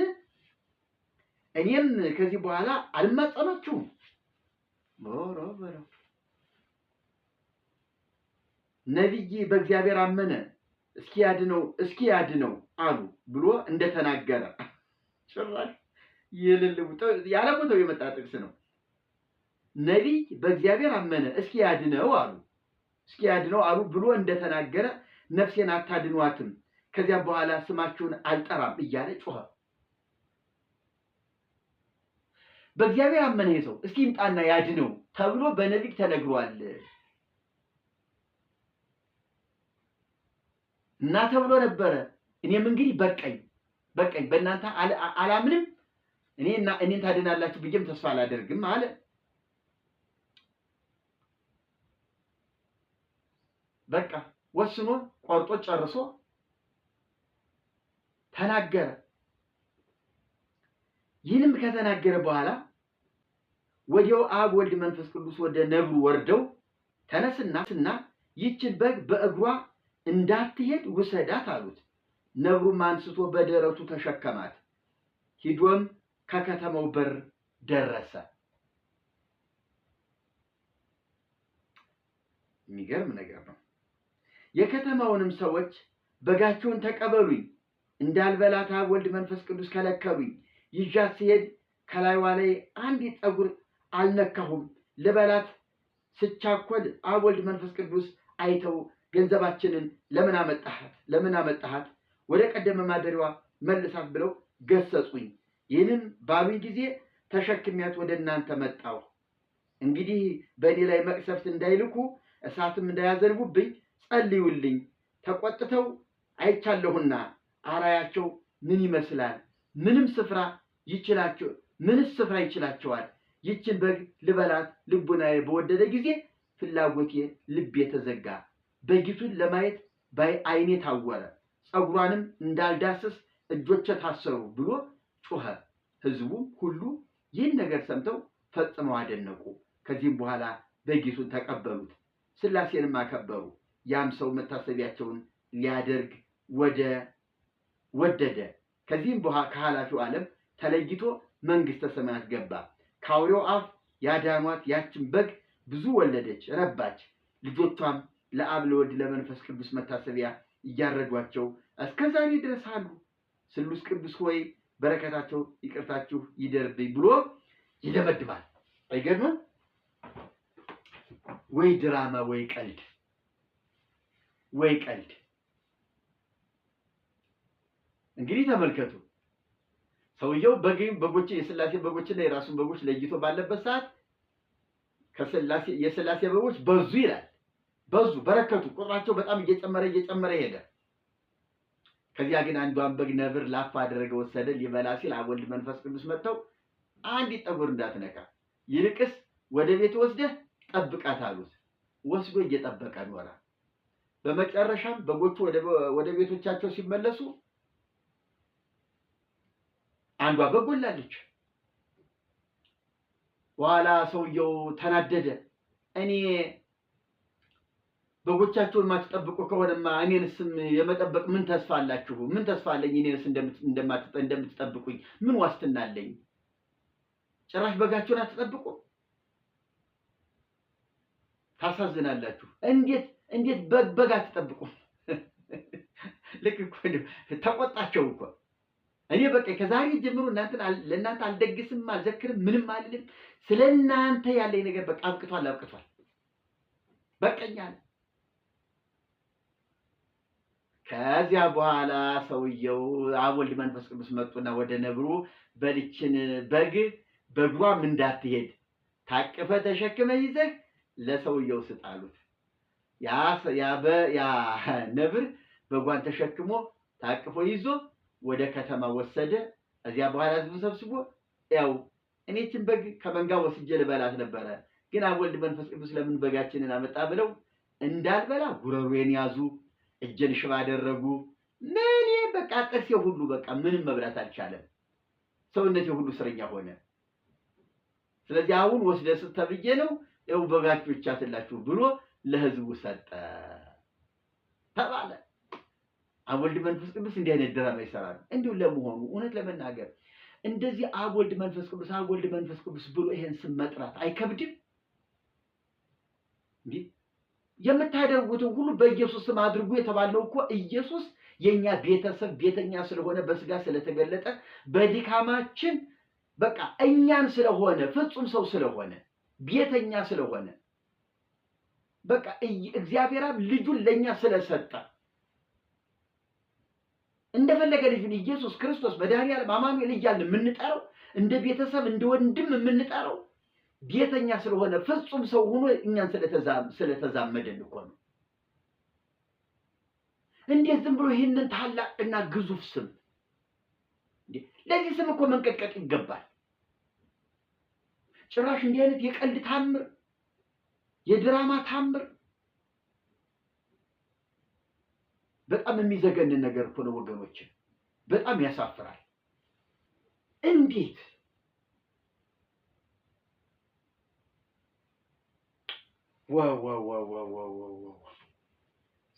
እኔም ከዚህ በኋላ አልማጸናችሁም። ነቢይ በእግዚአብሔር አመነ እስኪ ያድነው አሉ ብሎ እንደተናገረ ጭራሽ ያለ ቦታው የመጣ ጥቅስ ነው። ነቢይ በእግዚአብሔር አመነ እስኪ ያድነው አሉ ብሎ እንደተናገረ ነፍሴን አታድኗትም፣ ከዚያም በኋላ ስማችሁን አልጠራም እያለ ጮኸ። በእግዚአብሔር አመነ ሰው እስኪ ይምጣና ያድነው ተብሎ በነቢይ ተነግሯል እና ተብሎ ነበረ። እኔም እንግዲህ በቀኝ በእናንተ አላምንም፣ እኔን ታድናላችሁ ብዬም ተስፋ አላደርግም አለ። በቃ ወስኖ ቆርጦ ጨርሶ ተናገረ። ይህንም ከተናገረ በኋላ ወዲያው አብ ወልድ መንፈስ ቅዱስ ወደ ነብሩ ወርደው ተነስና ይችን በግ በእግሯ እንዳትሄድ ውሰዳት አሉት። ነብሩም አንስቶ በደረቱ ተሸከማት። ሂዶም ከከተማው በር ደረሰ። የሚገርም ነገር ነው። የከተማውንም ሰዎች በጋቸውን ተቀበሉኝ፣ እንዳልበላት አብ ወልድ መንፈስ ቅዱስ ከለከሉኝ። ይዣት ሲሄድ ከላይዋ ላይ አንዲት ጠጉር አልነካሁም። ልበላት ስቻኮል አብ ወልድ መንፈስ ቅዱስ አይተው ገንዘባችንን ለምን አመጣሃት? ወደ ቀደመ ማደሪያዋ መልሳት ብለው ገሰጹኝ። ይህንም ባሉኝ ጊዜ ተሸክሚያት ወደ እናንተ መጣሁ። እንግዲህ በእኔ ላይ መቅሰፍት እንዳይልኩ እሳትም እንዳያዘንቡብኝ ጸልዩልኝ። ተቆጥተው አይቻለሁና አራያቸው ምን ይመስላል? ምንስ ስፍራ ይችላቸዋል? ይችን በግ ልበላት ልቡናዬ በወደደ ጊዜ ፍላጎቴ ልቤ ተዘጋ፣ በጊቱን ለማየት አይኔ ታወረ፣ ጸጉሯንም እንዳልዳስስ እጆቼ ታሰሩ ብሎ ጮኸ። ሕዝቡም ሁሉ ይህን ነገር ሰምተው ፈጽመው አደነቁ። ከዚህም በኋላ በጊቱን ተቀበሉት፣ ሥላሴንም አከበሩ። ያም ሰው መታሰቢያቸውን ሊያደርግ ወደደ። ከዚህም ከኃላፊው ዓለም ተለይቶ መንግሥተ ሰማያት ገባ። ከአውሬው አፍ ያዳኗት ያችን በግ ብዙ ወለደች፣ ረባች። ልጆቿም ለአብ ለወልድ ለመንፈስ ቅዱስ መታሰቢያ እያረዷቸው እስከ ዛሬ ድረስ አሉ። ስሉስ ቅዱስ ሆይ በረከታቸው ይቅርታችሁ ይደርብኝ ብሎ ይደመድማል። አይገርምም? ወይ ድራማ ወይ ቀልድ ወይ ቀልድ። እንግዲህ ተመልከቱ፣ ሰውየው በጎች የሥላሴ በጎችና የራሱን በጎች ለይቶ ባለበት ሰዓት የሥላሴ በጎች በዙ ይላል። በዙ፣ በረከቱ፣ ቁጥራቸው በጣም እየጨመረ ሄደ። ከዚያ ግን አንዷን በግ ነብር ላፍ አደረገ፣ ወሰደ። ሊበላ ሲል አብ ወልድ መንፈስ ቅዱስ መጥተው አንዲት ጠጉር እንዳትነካ፣ ይልቅስ ወደ ቤት ወስደህ ጠብቃት አሉት። ወስዶ እየጠበቀ ኖረ። በመጨረሻም በጎቹ ወደ ቤቶቻቸው ሲመለሱ አንዷ በግ ጎላለች። በኋላ ሰውየው ተናደደ። እኔ በጎቻቸውን ማትጠብቁ ከሆነማ እኔንስም የመጠበቅ ምን ተስፋ አላችሁ? ምን ተስፋ አለኝ? እኔንስ እንደምትጠብቁኝ ምን ዋስትና አለኝ? ጭራሽ በጋቸውን አትጠብቁ? ታሳዝናላችሁ። እንዴት በግ አትጠብቁ? ልክ እኮ ተቆጣቸው እኮ። እኔ በቃ ከዛሬ ጀምሮ ለእናንተ አልደግስም፣ አልዘክርም፣ ምንም አልልም። ስለ እናንተ ያለኝ ነገር በቃ አብቅቷል። በቀኛ ነው። ከዚያ በኋላ ሰውየው አብ ወልድ መንፈስ ቅዱስ መጡና ወደ ነብሩ በልችን በግ በእግሯም እንዳትሄድ ታቅፈ ተሸክመ ይዘህ ለሰውየው ስጥ አሉት። ያ ነብር በጓን ተሸክሞ ታቅፎ ይዞ ወደ ከተማ ወሰደ። እዚያ በኋላ ሕዝቡን ሰብስቦ ያው እኔችን በግ ከመንጋ ወስጄ ልበላት ነበረ፣ ግን አብ ወልድ መንፈስ ቅዱስ ለምን በጋችንን አመጣ ብለው እንዳልበላ ጉረሮዬን ያዙ፣ እጄን ሽባ አደረጉ። ምን በቃ ጥርሴ ሁሉ በቃ ምንም መብላት አልቻለም። ሰውነቴ ሁሉ እስረኛ ሆነ። ስለዚህ አሁን ወስደህ ስጥ ተብዬ ነው፣ ያው በጋችሁ ይቻትላችሁ ብሎ ለሕዝቡ ሰጠ ተባለ። አብ ወልድ መንፈስ ቅዱስ እንዲህ አይነት ድራማ ይሰራል። እንዲሁ ለመሆኑ እውነት ለመናገር እንደዚህ አብ ወልድ መንፈስ ቅዱስ ብሎ ይሄን ስም መጥራት አይከብድም? እንዴ የምታደርጉትን ሁሉ በኢየሱስ ስም አድርጉ የተባለው እኮ ኢየሱስ የኛ ቤተሰብ ቤተኛ ስለሆነ በስጋ ስለተገለጠ በድካማችን በቃ እኛን ስለሆነ ፍጹም ሰው ስለሆነ ቤተኛ ስለሆነ በቃ እግዚአብሔር አብ ልጁን ለኛ ስለሰጠ እንደፈለገ ልጁን ኢየሱስ ክርስቶስ መድኃኒዓለም አማኑኤል እያልን የምንጠራው እንደ ቤተሰብ እንደ ወንድም የምንጠራው ቤተኛ ስለሆነ ፍጹም ሰው ሆኖ እኛን ስለተዛመደን እኮ ነው። እንዴት ዝም ብሎ ይህንን ታላቅና ግዙፍ ስም ለዚህ ስም እኮ መንቀጥቀጥ ይገባል። ጭራሽ እንዲህ አይነት የቀልድ ታምር፣ የድራማ ታምር በጣም የሚዘገንን ነገር እኮ ነው ወገኖች። በጣም ያሳፍራል። እንዴት ዋው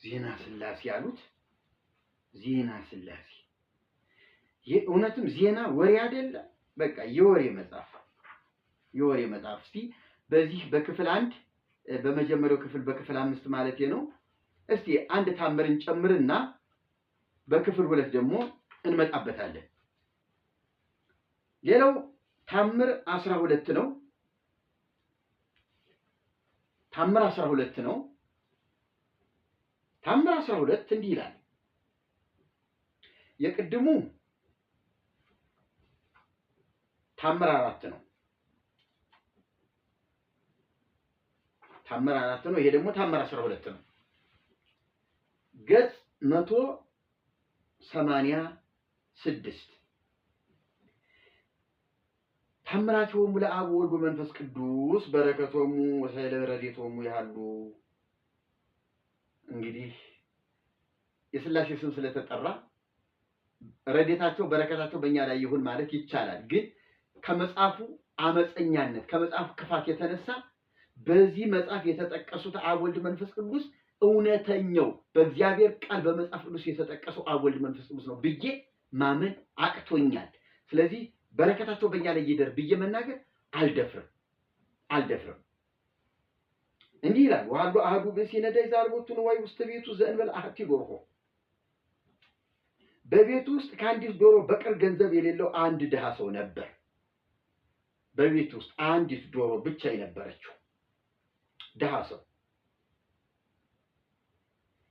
ዜና ሥላሴ ያሉት ዜና ሥላሴ እውነትም ዜና ወሬ አይደለ? በቃ የወሬ መጽሐፍ እስቲ በዚህ በክፍል 1 በመጀመሪያው ክፍል በክፍል 5 ማለት ነው። እስቲ አንድ ታምርን ጨምርና በክፍል 2 ደግሞ እንመጣበታለን። ሌላው ታምር 12 ነው። ታምር 12 እንዲህ ይላል። የቅድሙ ታምር 4 ነው። ይሄ ደግሞ ታምር 12 ነው። ገጽ 186 ተአምራቲሆሙ ለአብ ወወልድ ወመንፈስ ቅዱስ በረከቶሙ ወኃይለ ረድኤቶሙ ያሉ። እንግዲህ የሥላሴ ስም ስለተጠራ ረድኤታቸው በረከታቸው በእኛ ላይ ይሁን ማለት ይቻላል። ግን ከመጽሐፉ አመፀኛነት ከመጽሐፉ ክፋት የተነሳ በዚህ መጽሐፍ የተጠቀሱት አብ ወልድ መንፈስ ቅዱስ እውነተኛው በእግዚአብሔር ቃል በመጽሐፍ ቅዱስ የተጠቀሰው አብ ወልድ መንፈስ ቅዱስ ነው ብዬ ማመን አቅቶኛል። ስለዚህ በረከታቸው በእኛ ላይ ይደር ብዬ መናገር አልደፍርም። እንዲህ ይላል ወሀሎ አሐዱ ብእሲ ነዳይ ዘአልቦቱ ንዋይ ውስተ ቤቱ ዘእንበለ አሐቲ ዶርሆ። በቤቱ ውስጥ ከአንዲት ዶሮ በቀር ገንዘብ የሌለው አንድ ድሃ ሰው ነበር። በቤቱ ውስጥ አንዲት ዶሮ ብቻ የነበረችው ድሃ ሰው።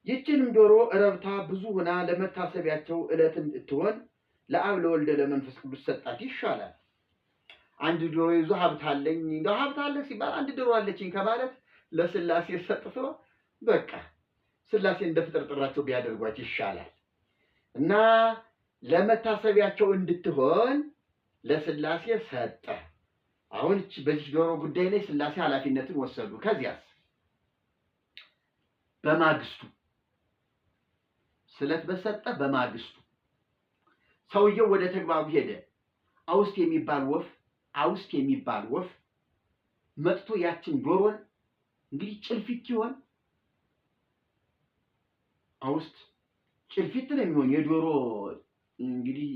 ይህችንም ዶሮ ረብታ ብዙ ሆና ለመታሰቢያቸው ዕለት እንድትሆን ለአብ ለወልድ ለመንፈስ ቅዱስ ሰጣት። ይሻላል አንድ ዶሮ ይዞ ሀብት አለኝ ሲባል አንድ ዶሮ አለችኝ ከማለት ለሥላሴ ሰጥቶ በቃ ሥላሴ እንደ ፍጥርጥራቸው ቢያደርጓት ይሻላል እና ለመታሰቢያቸው እንድትሆን ለሥላሴ ሰጠ። አሁን በዚህ ዶሮ ጉዳይ ላይ ሥላሴ ኃላፊነትን ወሰዱ። ከዚያስ በማግስቱ ስለት በሰጠ በማግስቱ ሰውየው ወደ ተግባሩ ሄደ። አውስት የሚባል ወፍ መጥቶ ያችን ዶሮን እንግዲህ ጭልፊት ይሆን አውስት ጭልፊት ነው የሚሆን የዶሮ እንግዲህ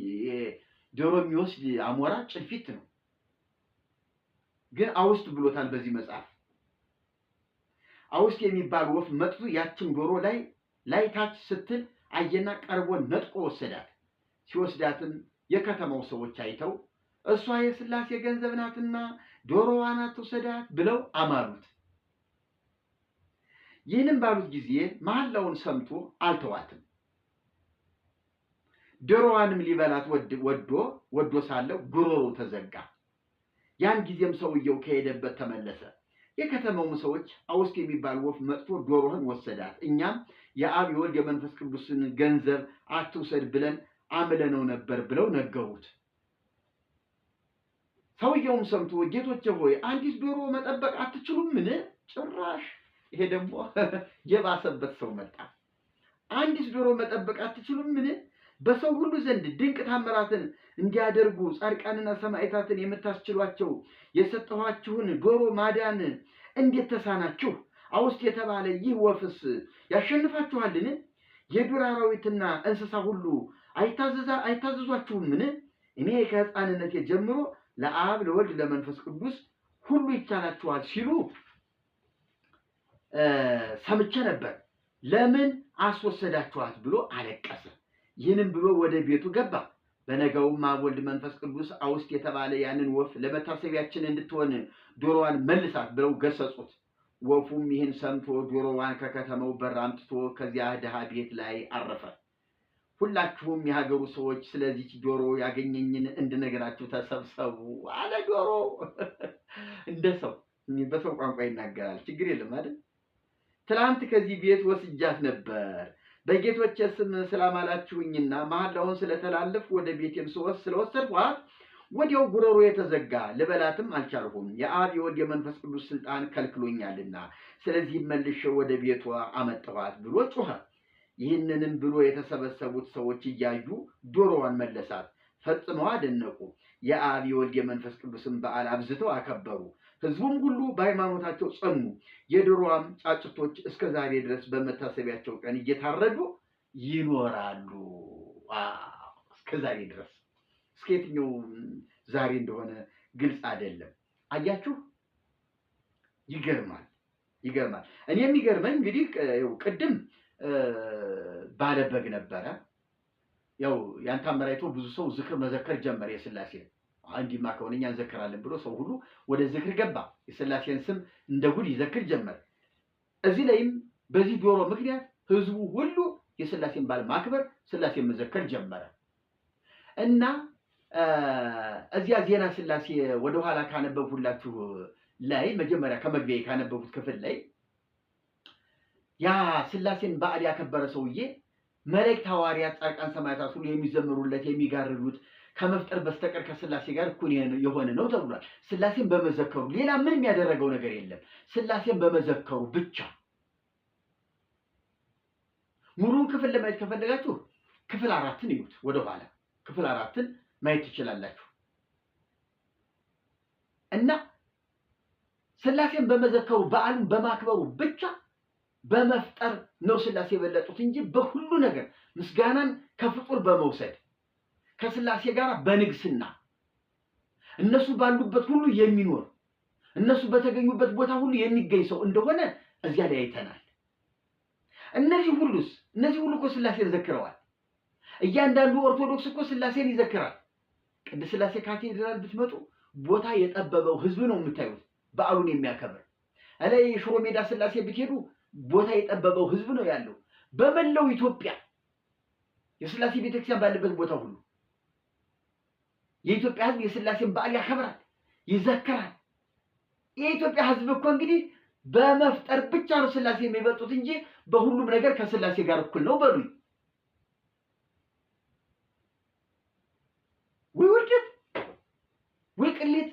ዶሮ የሚወስድ አሞራ ጭልፊት ነው፣ ግን አውስት ብሎታል በዚህ መጽሐፍ። አውስት የሚባል ወፍ መጥቶ ያችን ዶሮ ላይ ታች ስትል አየና ቀርቦ ነጥቆ ወሰዳት። ሲወስዳትም የከተማው ሰዎች አይተው እሷ የሥላሴ ገንዘብ ናትና ዶሮዋን አትውሰዳት ብለው አማሉት። ይህንም ባሉት ጊዜ መሐላውን ሰምቶ አልተዋትም። ዶሮዋንም ሊበላት ወዶ ሳለው ጉሮሮው ተዘጋ። ያን ጊዜም ሰውየው ከሄደበት ተመለሰ። የከተማውም ሰዎች አውስት የሚባል ወፍ መጥቶ ዶሮህን ወሰዳት፣ እኛም የአብ የወልድ የመንፈስ ቅዱስን ገንዘብ አትውሰድ ብለን አምለነው ነበር ብለው ነገሩት። ሰውየውም ሰምቶ ጌቶቼ ሆይ አንዲት ዶሮ መጠበቅ አትችሉምን? ጭራሽ ይሄ ደግሞ የባሰበት ሰው መጣ። አንዲት ዶሮ መጠበቅ አትችሉምን? በሰው ሁሉ ዘንድ ድንቅ ታምራትን እንዲያደርጉ ጻድቃንና ሰማዕታትን የምታስችሏቸው የሰጠኋችሁን ዶሮ ማዳን እንዴት ተሳናችሁ? አውስት የተባለ ይህ ወፍስ ያሸንፋችኋልን? የዱር አራዊትና እንስሳ ሁሉ አይታዘዟችሁምን? እኔ ከሕፃንነቴ ጀምሮ ለአብ ለወልድ ለመንፈስ ቅዱስ ሁሉ ይቻላችኋል ሲሉ ሰምቼ ነበር። ለምን አስወሰዳችኋት ብሎ አለቀሰ። ይህንም ብሎ ወደ ቤቱ ገባ። በነገውም አብ ወልድ መንፈስ ቅዱስ አውስት የተባለ ያንን ወፍ ለመታሰቢያችን እንድትሆን ዶሮዋን መልሳት ብለው ገሰጹት። ወፉም ይህን ሰምቶ ዶሮዋን ከከተማው በር አምጥቶ ከዚያ ድሃ ቤት ላይ አረፈ። ሁላችሁም የሀገሩ ሰዎች ስለዚች ዶሮ ያገኘኝን እንድነግራችሁ ተሰብሰቡ አለ። ዶሮ እንደ ሰው በሰው ቋንቋ ይናገራል። ችግር የለም አይደል? ትላንት ከዚህ ቤት ወስጃት ነበር። በጌቶቼ ስም ስላማላችሁኝና መሐላውን ስለተላለፍ ወደ ቤቴም ስለወሰድኋት ወዲያው ጉሮሮ የተዘጋ ልበላትም አልቻልሁም። የአብ የወልድ የመንፈስ ቅዱስ ስልጣን ከልክሎኛልና ስለዚህ መልሼ ወደ ቤቷ አመጣኋት ብሎ ጮኸ። ይህንንም ብሎ የተሰበሰቡት ሰዎች እያዩ ዶሮዋን መለሳት፣ ፈጽመው አደነቁ። የአብ የወልድ የመንፈስ ቅዱስን በዓል አብዝተው አከበሩ። ሕዝቡም ሁሉ በሃይማኖታቸው ጸኑ። የዶሮዋም ጫጭቶች እስከ ዛሬ ድረስ በመታሰቢያቸው ቀን እየታረዱ ይኖራሉ። እስከ ዛሬ ድረስ እስከ የትኛው ዛሬ እንደሆነ ግልጽ አይደለም። አያችሁ፣ ይገርማል። እኔ የሚገርመኝ እንግዲህ ቅድም ባለበግ ነበረ። ያው ያን ታምር አይቶ ብዙ ሰው ዝክር መዘከር ጀመረ። የሥላሴ እንዲማ ከሆነ እኛ እንዘክራለን ብሎ ሰው ሁሉ ወደ ዝክር ገባ። የሥላሴን ስም እንደ ጉድ ይዘክር ጀመር። እዚህ ላይም በዚህ ዶሮ ምክንያት ህዝቡ ሁሉ የሥላሴን በዓል ማክበር፣ ሥላሴን መዘከር ጀመረ እና እዚያ ዜና ሥላሴ ወደኋላ ካነበብሁላችሁ ላይ መጀመሪያ ከመግቢያ ካነበብሁት ክፍል ላይ ያ ሥላሴን በዓል ያከበረ ሰውዬ መላእክት፣ ሐዋርያት፣ ጻድቃን፣ ሰማዕታት ሁሉ የሚዘምሩለት የሚጋርዱት ከመፍጠር በስተቀር ከስላሴ ጋር እኩል የሆነ ነው ተብሏል። ስላሴን በመዘከሩ ሌላ ምንም ያደረገው ነገር የለም። ስላሴን በመዘከሩ ብቻ። ሙሉውን ክፍል ለማየት ከፈለጋችሁ ክፍል 4ን እዩት። ወደኋላ ክፍል 4ን ማየት ትችላላችሁ። እና ስላሴን በመዘከሩ በዓሉን በማክበሩ ብቻ በመፍጠር ነው ስላሴ የበለጡት እንጂ በሁሉ ነገር ምስጋናን ከፍጡር በመውሰድ ከስላሴ ጋር በንግስና እነሱ ባሉበት ሁሉ የሚኖር እነሱ በተገኙበት ቦታ ሁሉ የሚገኝ ሰው እንደሆነ እዚያ ላይ አይተናል። እነዚህ ሁሉ እኮ ስላሴን ዘክረዋል። እያንዳንዱ ኦርቶዶክስ እኮ ስላሴን ይዘክራል። ቅድስት ስላሴ ካቴድራል ብትመጡ ቦታ የጠበበው ህዝብ ነው የምታዩት በዓሉን የሚያከብር። እላይ ሽሮ ሜዳ ስላሴ ብትሄዱ ቦታ የጠበበው ህዝብ ነው ያለው። በመላው ኢትዮጵያ የስላሴ ቤተክርስቲያን ባለበት ቦታ ሁሉ የኢትዮጵያ ህዝብ የስላሴን በዓል ያከብራል፣ ይዘክራል። የኢትዮጵያ ህዝብ እኮ እንግዲህ በመፍጠር ብቻ ነው ስላሴ የሚበልጡት እንጂ በሁሉም ነገር ከስላሴ ጋር እኩል ነው በሉኝ። ወይ ውርደት፣ ወይ ቅሌት፣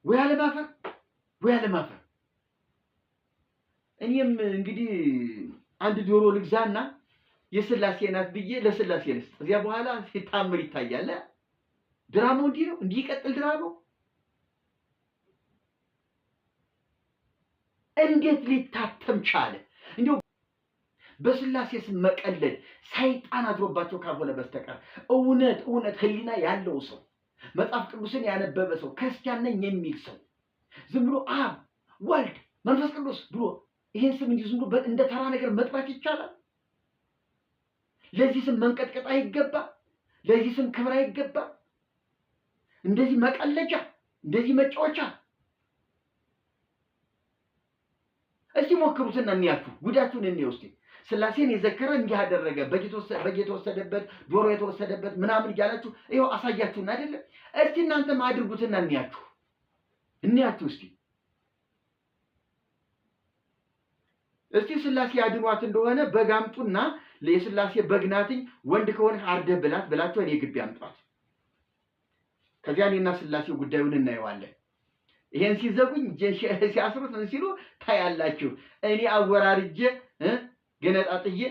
ወይ አለማፈር፣ ወይ አለማፈር። እኔም እንግዲህ አንድ ዶሮ ልግዛና የስላሴ ናት ብዬ ለስላሴ ልስጥ። እዚያ በኋላ ሲታምር ይታያል። ድራማው እንዲህ ነው፣ እንዲህ ይቀጥል ድራማው። እንዴት ሊታተም ቻለ? እንዲሁ በስላሴ ስም መቀለድ ሰይጣን አድሮባቸው ካልሆነ በስተቀር እውነት ህሊና ያለው ሰው መጽሐፍ ቅዱስን ያነበበ ሰው ክርስቲያን ነኝ የሚል ሰው ዝም ብሎ አብ ወልድ መንፈስ ቅዱስ ብሎ ይሄን ስም እንዲሁ ዝም ብሎ እንደ ተራ ነገር መጥራት ይቻላል? ለዚህ ስም መንቀጥቀጥ አይገባ? ለዚህ ስም ክብር አይገባ? እንደዚህ መቀለጃ፣ እንደዚህ መጫወቻ። እስቲ ሞክሩትና እንያችሁ፣ ጉዳችሁን እንየው እስቲ። ስላሴን የዘከረ እንዲህ አደረገ፣ በግ የተወሰደበት፣ ዶሮ የተወሰደበት ምናምን እያላችሁ ይኸው አሳያችሁና አይደለ? እስቲ እናንተም አድርጉትና እንያችሁ እስቲ። እስቲ ስላሴ አድኗት እንደሆነ በግ አምጡና የስላሴ በግ ናትኝ ወንድ ከሆነ አርደህ ብላት ብላችሁ እኔ ግቢ አምጧት። ከዚያ እኔና ስላሴ ጉዳዩን እናየዋለን። ይሄን ሲዘጉኝ ሲያስሩት ምን ሲሉ ታያላችሁ። እኔ አወራርጄ ገነጣጥዬ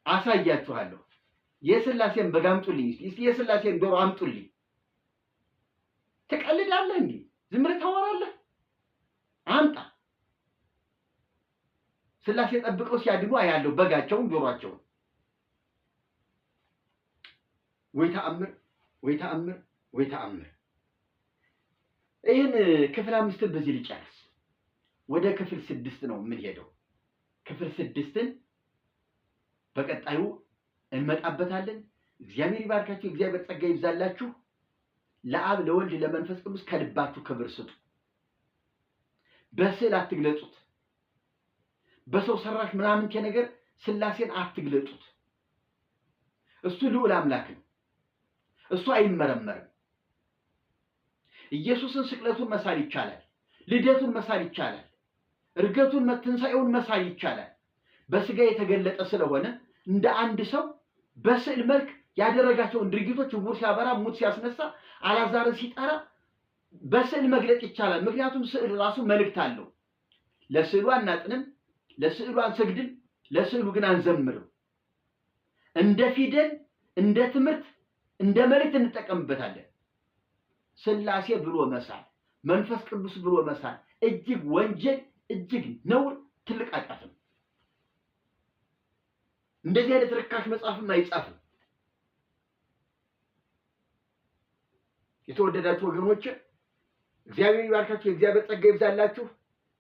አሳያችኋለሁ። የስላሴን በግ አምጡልኝ እስቲ፣ የስላሴን ዶሮ አምጡልኝ። ትቀልዳለህ እንዴ? ዝም ብለህ ታወራለህ? አምጣ። ስላሴ ጠብቀው ሲያድኑ አያለሁ፣ በጋቸውን ዶሯቸውን። ወይ ተአምር፣ ወይ ተአምር፣ ወይ ተአምር። ይህን ክፍል 5ን በዚህ ልጨርስ። ወደ ክፍል 6 ነው የምንሄደው። ክፍል 6ን በቀጣዩ እንመጣበታለን። እግዚአብሔር ይባርካችሁ፣ እግዚአብሔር ጸጋ ይብዛላችሁ። ለአብ ለወልድ ለመንፈስ ቅዱስ ከልባችሁ ክብር ስጡ። በስዕል አትግለጹት። በሰው ሰራሽ ምናምን ነገር ስላሴን አትግለጹት። እሱ ልዑል አምላክ ነው። እሱ አይመረመርም። ኢየሱስን ስቅለቱን መሳል ይቻላል። ልደቱን መሳል ይቻላል። እርገቱን ትንሣኤውን መሳል ይቻላል። በስጋ የተገለጠ ስለሆነ እንደ አንድ ሰው በስዕል መልክ ያደረጋቸውን ድርጊቶች ዕውር ሲያበራ፣ ሙት ሲያስነሳ፣ አልዓዛርን ሲጠራ በስዕል መግለጥ ይቻላል። ምክንያቱም ስዕል ራሱ መልእክት አለው። ለስዕሉ አናጥንም፣ ለስዕሉ አንሰግድም፣ ለስዕሉ ግን አንዘምርም። እንደ ፊደል፣ እንደ ትምህርት፣ እንደ መልእክት እንጠቀምበታለን። ስላሴ ብሎ መሳል፣ መንፈስ ቅዱስ ብሎ መሳል እጅግ ወንጀል፣ እጅግ ነውር፣ ትልቅ ኃጢአት ነው። እንደዚህ አይነት ርካሽ መጽሐፍም አይጻፍም። የተወደዳችሁ ወገኖች እግዚአብሔር ይባርካችሁ፣ የእግዚአብሔር ጸጋ ይብዛላችሁ።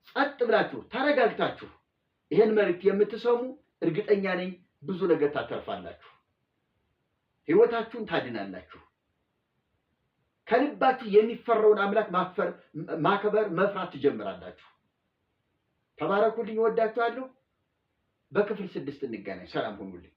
ጸጥ ብላችሁ ተረጋግታችሁ ይሄን መልእክት የምትሰሙ እርግጠኛ ነኝ ብዙ ነገር ታተርፋላችሁ፣ ህይወታችሁን ታድናላችሁ። ከልባችሁ የሚፈራውን አምላክ ማክበር መፍራት ትጀምራላችሁ። ተባረኩልኝ፣ እወዳችኋለሁ። በክፍል 6 እንገናኝ። ሰላም ሁኑልኝ።